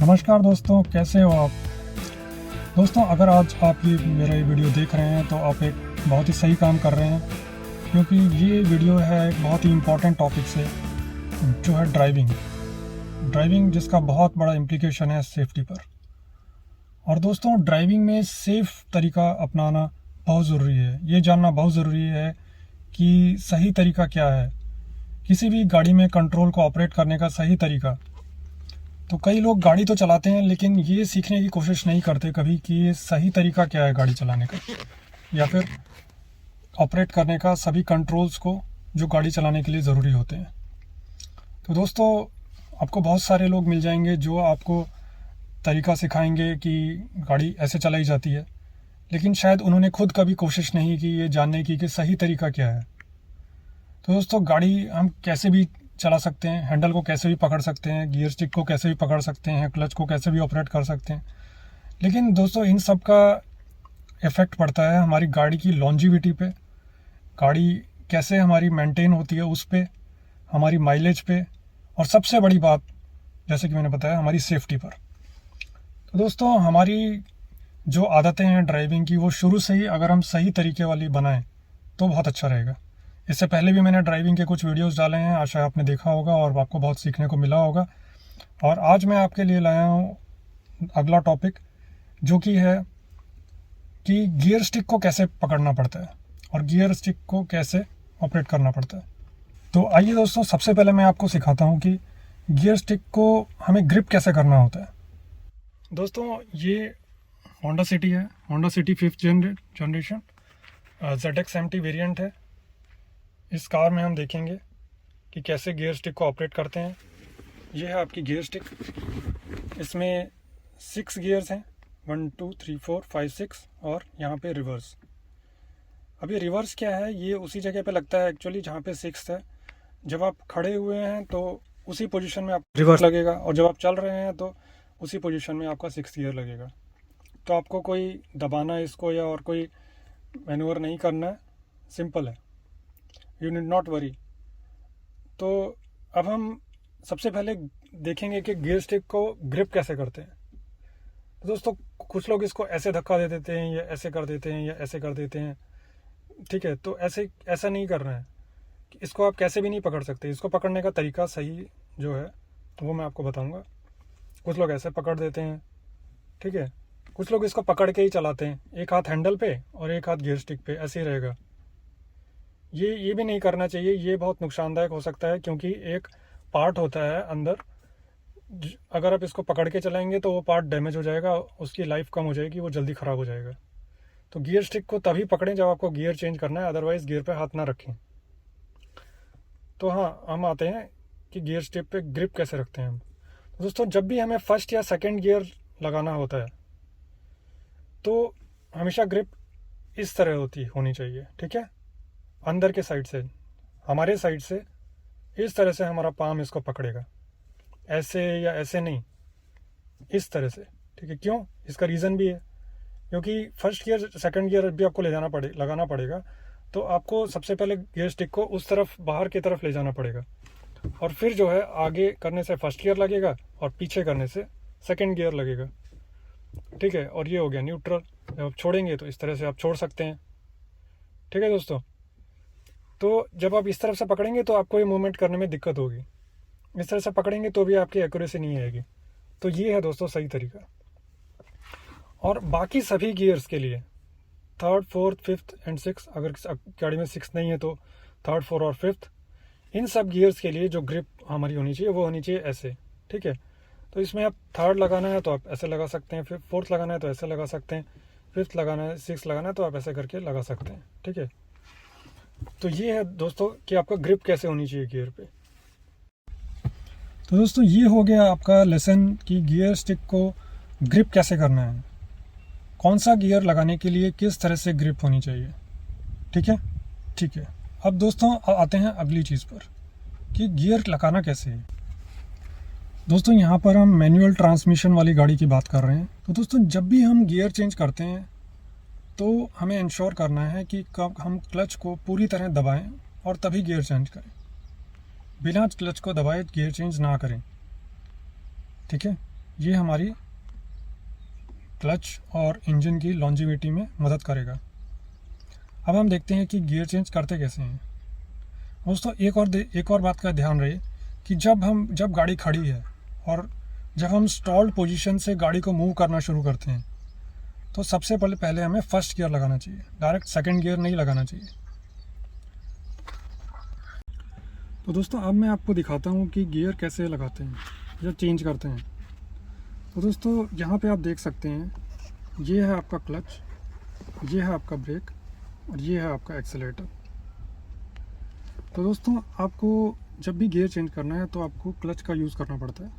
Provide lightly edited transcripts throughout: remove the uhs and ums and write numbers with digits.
नमस्कार दोस्तों, कैसे हो आप। दोस्तों, अगर आज आप ये मेरा ये वीडियो देख रहे हैं तो आप एक बहुत ही सही काम कर रहे हैं, क्योंकि ये वीडियो है एक बहुत ही इम्पोर्टेंट टॉपिक से, जो है ड्राइविंग जिसका बहुत बड़ा इम्प्लीकेशन है सेफ्टी पर। और दोस्तों, ड्राइविंग में सेफ़ तरीका अपनाना बहुत ज़रूरी है। ये जानना बहुत ज़रूरी है कि सही तरीका क्या है, किसी भी गाड़ी में कंट्रोल को ऑपरेट करने का सही तरीका। तो कई लोग गाड़ी तो चलाते हैं, लेकिन ये सीखने की कोशिश नहीं करते कभी कि ये सही तरीका क्या है गाड़ी चलाने का, या फिर ऑपरेट करने का सभी कंट्रोल्स को जो गाड़ी चलाने के लिए ज़रूरी होते हैं। तो दोस्तों, आपको बहुत सारे लोग मिल जाएंगे जो आपको तरीका सिखाएंगे कि गाड़ी ऐसे चलाई जाती है, लेकिन शायद उन्होंने खुद कभी कोशिश नहीं की ये जानने की कि सही तरीका क्या है। तो दोस्तों, गाड़ी हम कैसे भी चला सकते हैं, हैंडल को कैसे भी पकड़ सकते हैं, गियर स्टिक को कैसे भी पकड़ सकते हैं, क्लच को कैसे भी ऑपरेट कर सकते हैं, लेकिन दोस्तों इन सब का इफ़ेक्ट पड़ता है हमारी गाड़ी की लॉन्जिविटी पे, गाड़ी कैसे हमारी मेंटेन होती है उस पे, हमारी माइलेज पे, और सबसे बड़ी बात जैसे कि मैंने बताया, हमारी सेफ्टी पर। तो दोस्तों, हमारी जो आदतें हैं ड्राइविंग की, वो शुरू से ही अगर हम सही तरीके वाली बनाएं तो बहुत अच्छा रहेगा। इससे पहले भी मैंने ड्राइविंग के कुछ वीडियोस डाले हैं, आशा आपने देखा होगा और आपको बहुत सीखने को मिला होगा। और आज मैं आपके लिए लाया हूँ अगला टॉपिक, जो कि है कि गियर स्टिक को कैसे पकड़ना पड़ता है और गियर स्टिक को कैसे ऑपरेट करना पड़ता है। तो आइए दोस्तों, सबसे पहले मैं आपको सिखाता हूँ कि गियर स्टिक को हमें ग्रिप कैसे करना होता है। दोस्तों, ये होंडा सिटी है, Honda city 5th generation ZX70 variant है। इस कार में हम देखेंगे कि कैसे गियर स्टिक को ऑपरेट करते हैं। ये है आपकी गियर स्टिक। इसमें 6 गियर्स हैं, 1 2 3 4 5 6, और यहाँ पे रिवर्स। अब ये रिवर्स क्या है, ये उसी जगह पे लगता है एक्चुअली जहाँ पे 6 है। जब आप खड़े हुए हैं तो उसी पोजीशन में आप रिवर्स लगेगा, और जब आप चल रहे हैं तो उसी पोजीशन में आपका 6 गियर लगेगा। तो आपको कोई दबाना है इसको या और कोई मैनूवर नहीं करना है, सिंपल है, यू नीड नॉट वरी। तो अब हम सबसे पहले देखेंगे कि गियर स्टिक को ग्रिप कैसे करते हैं। तो दोस्तों, कुछ लोग इसको ऐसे धक्का दे देते हैं, या ऐसे कर देते हैं, या ऐसे कर देते हैं, ठीक है। तो ऐसा नहीं करना है। इसको आप कैसे भी नहीं पकड़ सकते। इसको पकड़ने का तरीका सही जो है वो मैं आपको बताऊंगा। कुछ लोग ऐसे पकड़ देते हैं, ठीक है। कुछ लोग इसको पकड़ के ही चलाते हैं, एक हाथ हैंडल पे और एक हाथ गियर स्टिक पे, ऐसे ही रहेगा। ये भी नहीं करना चाहिए, ये बहुत नुकसानदायक हो सकता है, क्योंकि एक पार्ट होता है अंदर, अगर आप इसको पकड़ के चलाएंगे तो वो पार्ट डैमेज हो जाएगा, उसकी लाइफ कम हो जाएगी, वो जल्दी ख़राब हो जाएगा। तो गियर स्टिक को तभी पकड़ें जब आपको गियर चेंज करना है, अदरवाइज़ गियर पे हाथ ना रखें। तो हाँ, हम आते हैं कि गियर स्टिक पे ग्रिप कैसे रखते हैं हम। तो दोस्तों, जब भी हमें फर्स्ट या सेकेंड गियर लगाना होता है तो हमेशा ग्रिप इस तरह होनी चाहिए, ठीक है। अंदर के साइड से, हमारे साइड से इस तरह से हमारा पाम इसको पकड़ेगा, ऐसे या ऐसे नहीं, इस तरह से, ठीक है। क्यों? इसका रीज़न भी है, क्योंकि फर्स्ट गियर सेकंड गियर भी आपको लगाना पड़ेगा। तो आपको सबसे पहले गियर स्टिक को उस तरफ, बाहर की तरफ ले जाना पड़ेगा, और फिर जो है आगे करने से फर्स्ट गियर लगेगा और पीछे करने से सेकंड गियर लगेगा, ठीक है। और ये हो गया न्यूट्रल। जब आप छोड़ेंगे तो इस तरह से आप छोड़ सकते हैं, ठीक है दोस्तों। तो जब आप इस तरफ से पकड़ेंगे तो आपको ये मूवमेंट करने में दिक्कत होगी, इस तरह से पकड़ेंगे तो भी आपकी एक्यूरेसी नहीं आएगी। तो ये है दोस्तों सही तरीका। और बाकी सभी गियर्स के लिए, 3rd 4th 5th एंड 6, अगर गाड़ी में 6 नहीं है तो 3rd 4th और 5th, इन सब गियर्स के लिए जो ग्रिप हमारी होनी चाहिए वो होनी चाहिए ऐसे, ठीक है। तो इसमें आप 3rd लगाना है तो आप ऐसे लगा सकते हैं, फिर 4th लगाना है तो ऐसे लगा सकते हैं, 5th लगाना है, 6th लगाना है तो आप ऐसे करके लगा सकते हैं, ठीक है। तो ये है दोस्तों कि आपका ग्रिप कैसे होनी चाहिए गियर पे। तो दोस्तों, ये हो गया आपका लेसन कि गियर स्टिक को ग्रिप कैसे करना है, कौन सा गियर लगाने के लिए किस तरह से ग्रिप होनी चाहिए, ठीक है। ठीक है, अब दोस्तों आते हैं अगली चीज़ पर कि गियर लगाना कैसे है। दोस्तों, यहाँ पर हम मैनुअल ट्रांसमिशन वाली गाड़ी की बात कर रहे हैं। तो दोस्तों, जब भी हम गियर चेंज करते हैं तो हमें इंश्योर करना है कि कब हम क्लच को पूरी तरह दबाएं और तभी गियर चेंज करें। बिना क्लच को दबाए गियर चेंज ना करें, ठीक है। ये हमारी क्लच और इंजन की लॉन्जिविटी में मदद करेगा। अब हम देखते हैं कि गियर चेंज करते कैसे हैं। दोस्तों एक और बात का ध्यान रहे कि जब गाड़ी खड़ी है और जब हम स्टॉल्ड पोजीशन से गाड़ी को मूव करना शुरू करते हैं तो सबसे पहले हमें फर्स्ट गियर लगाना चाहिए, डायरेक्ट सेकंड गियर नहीं लगाना चाहिए। तो दोस्तों अब मैं आपको दिखाता हूँ कि गियर कैसे लगाते हैं या चेंज करते हैं। तो दोस्तों यहाँ पे आप देख सकते हैं, ये है आपका क्लच, ये है आपका ब्रेक और ये है आपका एक्सेलेरेटर। तो दोस्तों आपको जब भी गियर चेंज करना है तो आपको क्लच का यूज़ करना पड़ता है,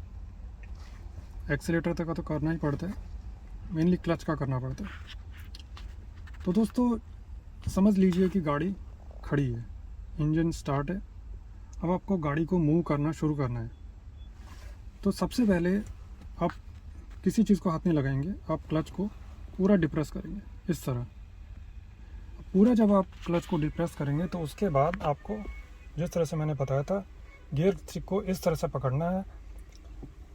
एक्सेलेरेटर तक का तो करना ही पड़ता है, मेनली क्लच का करना पड़ता है। तो दोस्तों समझ लीजिए कि गाड़ी खड़ी है, इंजन स्टार्ट है, अब आपको गाड़ी को मूव करना शुरू करना है। तो सबसे पहले आप किसी चीज़ को हाथ नहीं लगाएंगे, आप क्लच को पूरा डिप्रेस करेंगे इस तरह। पूरा जब आप क्लच को डिप्रेस करेंगे तो उसके बाद आपको जिस तरह से मैंने बताया था, गियर को इस तरह से पकड़ना है,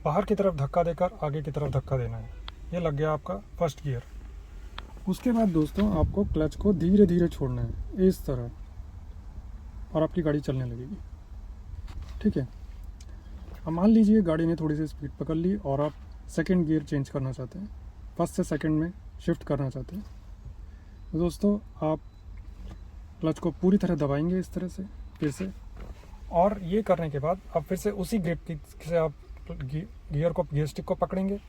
बाहर की तरफ धक्का देकर आगे की तरफ धक्का देना है। ये लग गया आपका फर्स्ट गियर। उसके बाद दोस्तों आपको क्लच को धीरे धीरे छोड़ना है इस तरह, और आपकी गाड़ी चलने लगेगी। ठीक है। अब मान लीजिए गाड़ी ने थोड़ी सी स्पीड पकड़ ली और आप सेकंड गियर चेंज करना चाहते हैं, फर्स्ट से सेकंड में शिफ्ट करना चाहते हैं। तो दोस्तों आप क्लच को पूरी तरह दबाएंगे इस तरह से फिर से, और ये करने के बाद अब फिर से उसी ग्रिप से आप गियर स्टिक को पकड़ेंगे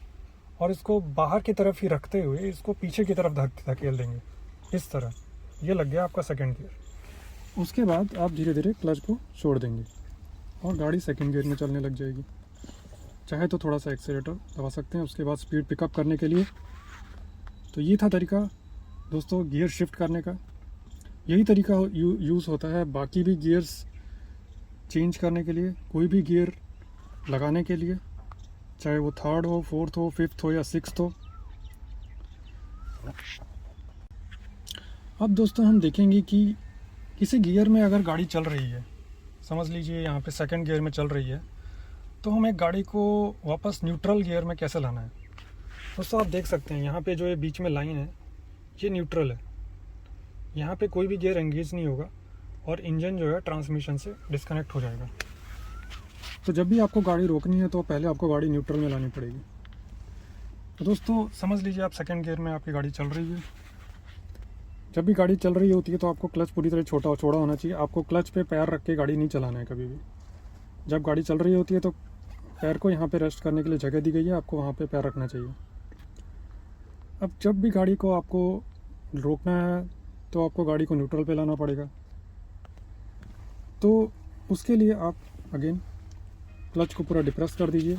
और इसको बाहर की तरफ ही रखते हुए इसको पीछे की तरफ धकेल देंगे इस तरह। ये लग गया आपका सेकंड गियर। उसके बाद आप धीरे धीरे क्लच को छोड़ देंगे और गाड़ी सेकंड गियर में चलने लग जाएगी। चाहे तो थोड़ा सा एक्सेलेरेटर दबा सकते हैं उसके बाद स्पीड पिकअप करने के लिए। तो ये था तरीका दोस्तों गियर शिफ्ट करने का। यही तरीका यूज़ होता है बाकी भी गियर्स चेंज करने के लिए, कोई भी गियर लगाने के लिए, चाहे वो थर्ड हो, फोर्थ हो, फिफ्थ हो या सिक्स्थ हो। अब दोस्तों हम देखेंगे कि किसी गियर में अगर गाड़ी चल रही है, समझ लीजिए यहाँ पे सेकंड गियर में चल रही है, तो हमें गाड़ी को वापस न्यूट्रल गियर में कैसे लाना है। दोस्तों आप देख सकते हैं यहाँ पे जो ये बीच में लाइन है ये न्यूट्रल है, यहाँ पे कोई भी गियर एंगेज नहीं होगा और इंजन जो है ट्रांसमिशन से डिस्कनेक्ट हो जाएगा। तो जब भी आपको गाड़ी रोकनी है तो पहले आपको गाड़ी न्यूट्रल में लानी पड़ेगी। तो दोस्तों समझ लीजिए आप सेकंड गियर में आपकी गाड़ी चल रही है। जब भी गाड़ी चल रही होती है तो आपको क्लच पूरी तरह चौड़ा होना चाहिए। आपको क्लच पे पैर रख के गाड़ी नहीं चलाना है कभी भी। जब गाड़ी चल रही होती है तो पैर को यहाँ पे रेस्ट करने के लिए जगह दी गई है, आपको वहाँ पे पैर रखना चाहिए। अब जब भी गाड़ी को आपको रोकना है तो आपको गाड़ी को न्यूट्रल पे लाना पड़ेगा। तो उसके लिए आप अगेन क्लच को पूरा डिप्रेस कर दीजिए।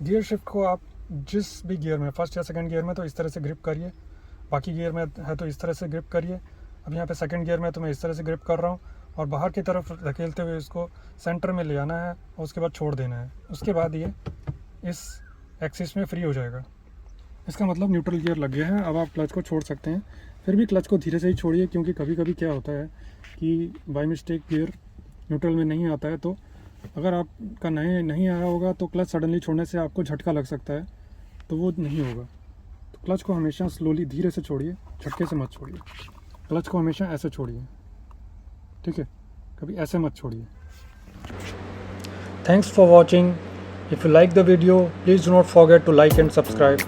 गियर शिफ्ट को आप जिस भी गियर में, फर्स्ट या सेकंड गियर में तो इस तरह से ग्रिप करिए, बाकी गियर में है तो इस तरह से ग्रिप करिए। अब यहाँ पे सेकंड गियर में तो मैं इस तरह से ग्रिप कर रहा हूँ और बाहर की तरफ धकेलते हुए इसको सेंटर में ले आना है और उसके बाद छोड़ देना है। उसके बाद ये इस एक्सिस में फ्री हो जाएगा। इसका मतलब न्यूट्रल गियर लग गया है। अब आप क्लच को छोड़ सकते हैं। फिर भी क्लच को धीरे से ही छोड़िए, क्योंकि कभी कभी क्या होता है कि बाय मिस्टेक गियर न्यूट्रल में नहीं आता है। तो अगर आपका नहीं आया होगा तो क्लच सडनली छोड़ने से आपको झटका लग सकता है, तो वो नहीं होगा। तो क्लच को हमेशा स्लोली धीरे से छोड़िए, झटके से मत छोड़िए। क्लच को हमेशा ऐसे छोड़िए, ठीक है, कभी ऐसे मत छोड़िए। Thanks for watching. If you like the video, please do not forget to like and subscribe.